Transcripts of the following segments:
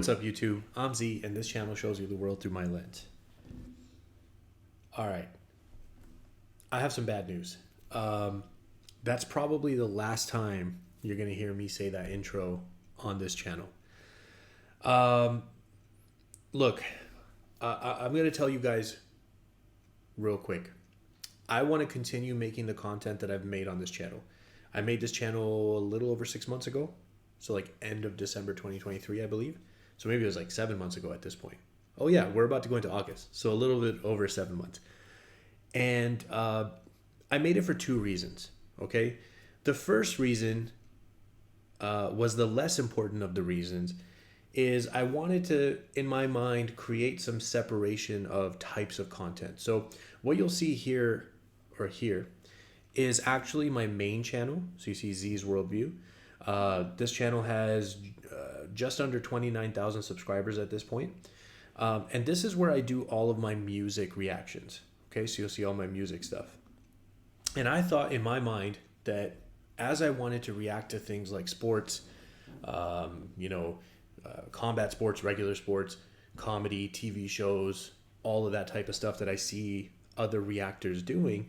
What's up, YouTube? I'm Z, and this channel shows you the world through my lens. All right, I have some bad news. That's probably the last time you're going to hear me say that intro on this channel. Look, I'm going to tell you guys real quick. I want to continue making the content that I've made on this channel. I made this channel a little over 6 months ago. So like end of December 2023, I believe. So maybe it was like 7 months ago at this point. Oh yeah, we're about to go into August. So a little bit over 7 months. And I made it for two reasons, okay? The first reason was the less important of the reasons, is I wanted to, in my mind, create some separation of types of content. So what you'll see here or here is actually my main channel. So you see Z's Worldview. This channel has just under 29,000 subscribers at this point. And this is where I do all of my music reactions. Okay, so you'll see all my music stuff. And I thought in my mind that as I wanted to react to things like sports, combat sports, regular sports, comedy, TV shows, all of that type of stuff that I see other reactors doing,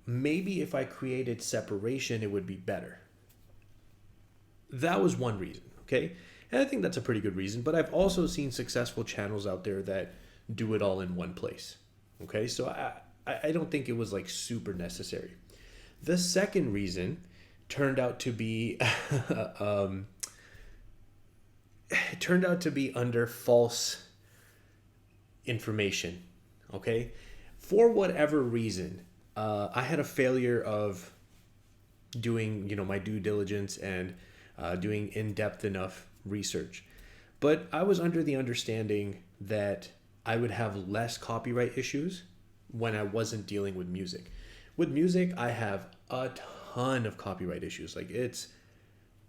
maybe if I created separation, it would be better. That was one reason, okay? And I think that's a pretty good reason, but I've also seen successful channels out there that do it all in one place, okay? So I don't think it was like super necessary. The second reason turned out to be under false information, okay? For whatever reason, I had a failure of doing, my due diligence and doing in-depth enough research. But I was under the understanding that I would have less copyright issues when I wasn't dealing with music. With music, I have a ton of copyright issues. Like, it's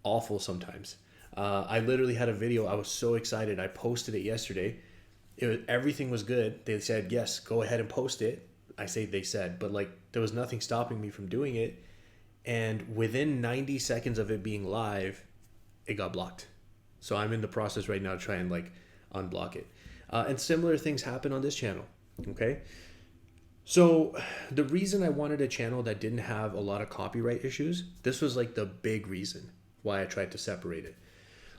awful sometimes. I literally had a video. I was so excited. I posted it yesterday. Everything was good. They said, yes, go ahead and post it. I say they said, but like there was nothing stopping me from doing it. And within 90 seconds of it being live, it got blocked. So I'm in the process right now to try and like unblock it. And similar things happen on this channel. Okay. So the reason I wanted a channel that didn't have a lot of copyright issues, this was like the big reason why I tried to separate it,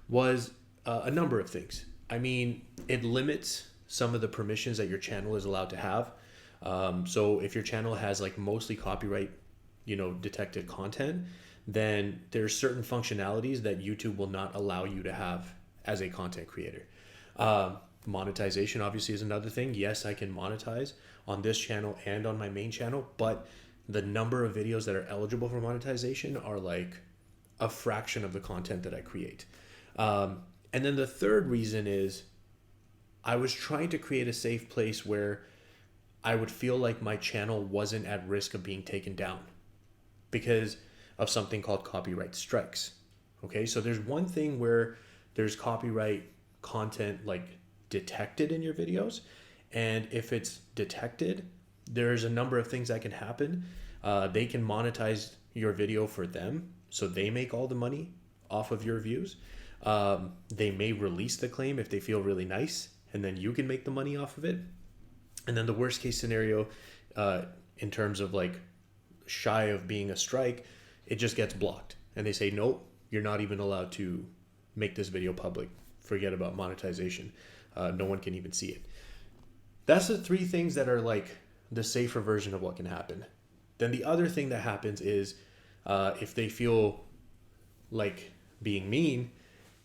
was a number of things. I mean, it limits some of the permissions that your channel is allowed to have. So if your channel has like mostly copyright, detected content, then there's certain functionalities that YouTube will not allow you to have as a content creator. Monetization obviously is another thing. Yes, I can monetize on this channel and on my main channel, but the number of videos that are eligible for monetization are like a fraction of the content that I create. And then the third reason is I was trying to create a safe place where I would feel like my channel wasn't at risk of being taken down because of something called copyright strikes. Okay, so there's one thing where there's copyright content like detected in your videos, and if it's detected, there's a number of things that can happen. They can monetize your video for them, so they make all the money off of your views. They may release the claim if they feel really nice, and then you can make the money off of it. And then the worst case scenario, in terms of like shy of being a strike, it just gets blocked. And they say, nope, you're not even allowed to make this video public. Forget about monetization. No one can even see it. That's the three things that are like the safer version of what can happen. Then the other thing that happens is if they feel like being mean,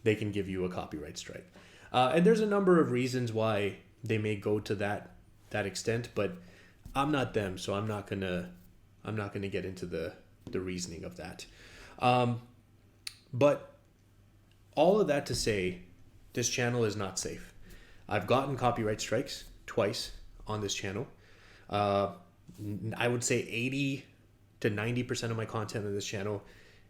they can give you a copyright strike. And there's a number of reasons why they may go to that extent, but I'm not them, so I'm not gonna get into the reasoning of that. But all of that to say, this channel is not safe. I've gotten copyright strikes twice on this channel. I would say 80 to 90% of my content on this channel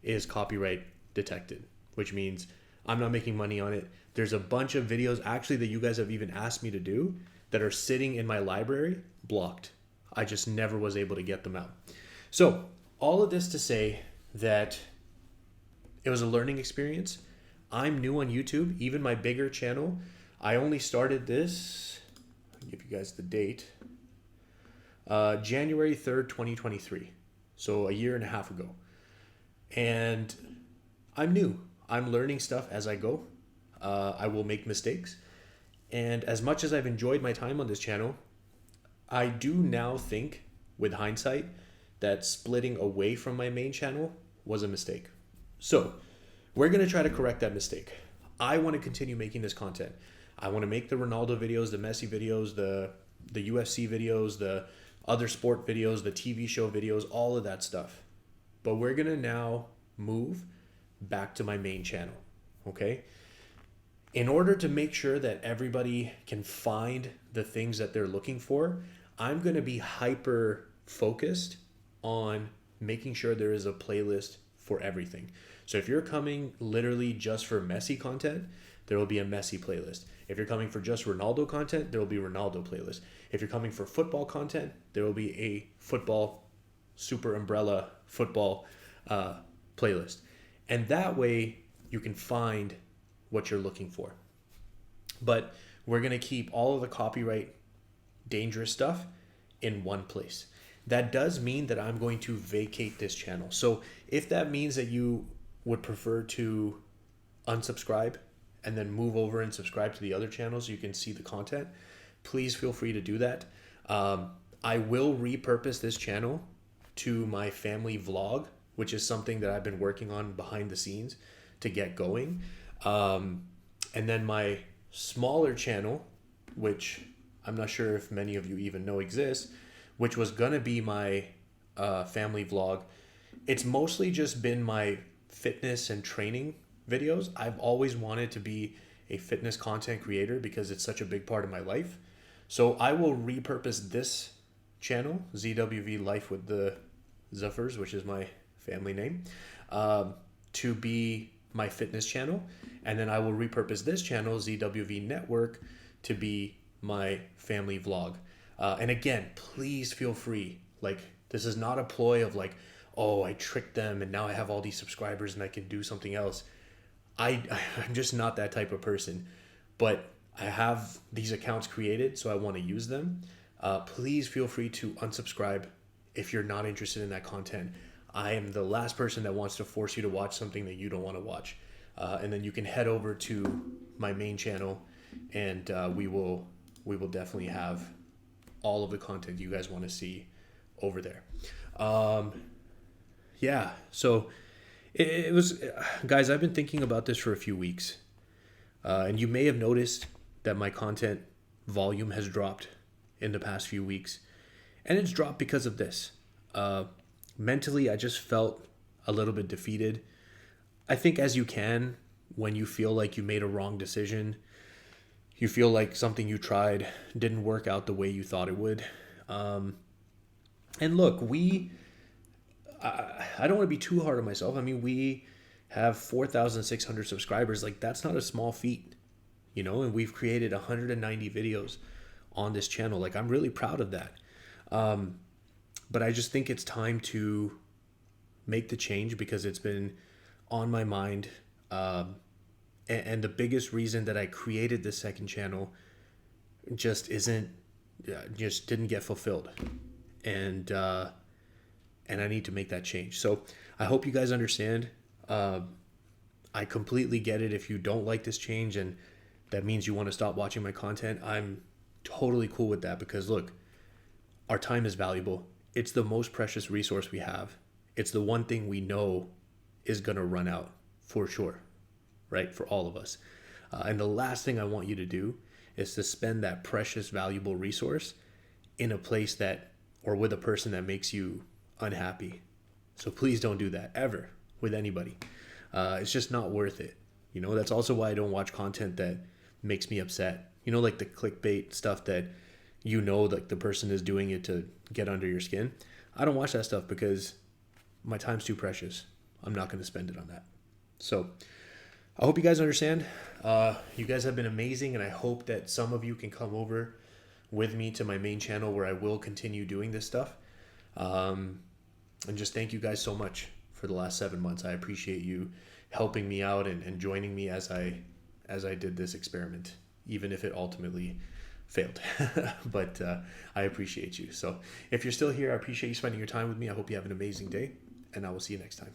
is copyright detected, which means I'm not making money on it. There's a bunch of videos actually that you guys have even asked me to do that are sitting in my library blocked. I just never was able to get them out. So all of this to say that it was a learning experience. I'm new on YouTube. Even my bigger channel I only started this, I'll give you guys the date, January 3rd, 2023. So a year and a half ago. And I'm new. I'm learning stuff as I go. I will make mistakes. And as much as I've enjoyed my time on this channel, I do now think, with hindsight, that splitting away from my main channel was a mistake. So we're going to try to correct that mistake. I want to continue making this content. I want to make the Ronaldo videos, the Messi videos, the UFC videos, the other sport videos, the TV show videos, all of that stuff. But we're going to now move back to my main channel, okay? In order to make sure that everybody can find the things that they're looking for, I'm going to be hyper focused on making sure there is a playlist for everything. So if you're coming literally just for Messi content, there will be a Messi playlist. If you're coming for just Ronaldo content, there will be a Ronaldo playlist. If you're coming for football content, there will be a football super umbrella football playlist. And that way you can find what you're looking for. But we're going to keep all of the copyright dangerous stuff in one place. That does mean that I'm going to vacate this channel. So if that means that you would prefer to unsubscribe and then move over and subscribe to the other channels so you can see the content, please feel free to do that. I will repurpose this channel to my family vlog, which is something that I've been working on behind the scenes to get going. And then my smaller channel, which I'm not sure if many of you even know exists, which was gonna be my family vlog. It's mostly just been my fitness and training videos. I've always wanted to be a fitness content creator because it's such a big part of my life. So I will repurpose this channel, ZWV Life with the Zuffers, which is my family name, to be my fitness channel. And then I will repurpose this channel, ZWV Network, to be my family vlog. And again, please feel free. Like, this is not a ploy of like, oh, I tricked them and now I have all these subscribers and I can do something else. I'm just not that type of person. But I have these accounts created, so I want to use them. Please feel free to unsubscribe if you're not interested in that content. I am the last person that wants to force you to watch something that you don't want to watch. And then you can head over to my main channel and we will definitely have all of the content you guys want to see over there. Yeah, so it was, guys, I've been thinking about this for a few weeks. And you may have noticed that my content volume has dropped in the past few weeks. And it's dropped because of this. Mentally, I just felt a little bit defeated. I think as you can, when you feel like you made a wrong decision, you feel like something you tried didn't work out the way you thought it would. And look, I don't want to be too hard on myself. I mean, we have 4,600 subscribers. Like, that's not a small feat, you know, and we've created 190 videos on this channel. Like, I'm really proud of that. But I just think it's time to make the change because it's been on my mind. And the biggest reason that I created this second channel just didn't get fulfilled. And I need to make that change. So I hope you guys understand. I completely get it if you don't like this change and that means you want to stop watching my content. I'm totally cool with that because look, our time is valuable. It's the most precious resource we have. It's the one thing we know is going to run out for sure, right? For all of us. And the last thing I want you to do is to spend that precious, valuable resource in a place that, or with a person that makes you unhappy. So please don't do that ever with anybody. It's just not worth it. You know, that's also why I don't watch content that makes me upset. You know, like the clickbait stuff that, you know, like the person is doing it to get under your skin. I don't watch that stuff because my time's too precious. I'm not going to spend it on that. So I hope you guys understand. You guys have been amazing, and I hope that some of you can come over with me to my main channel where I will continue doing this stuff. And just thank you guys so much for the last 7 months. I appreciate you helping me out and joining me as I did this experiment. even if it ultimately failed. But I appreciate you. So if you're still here, I appreciate you spending your time with me. I hope you have an amazing day, and I will see you next time.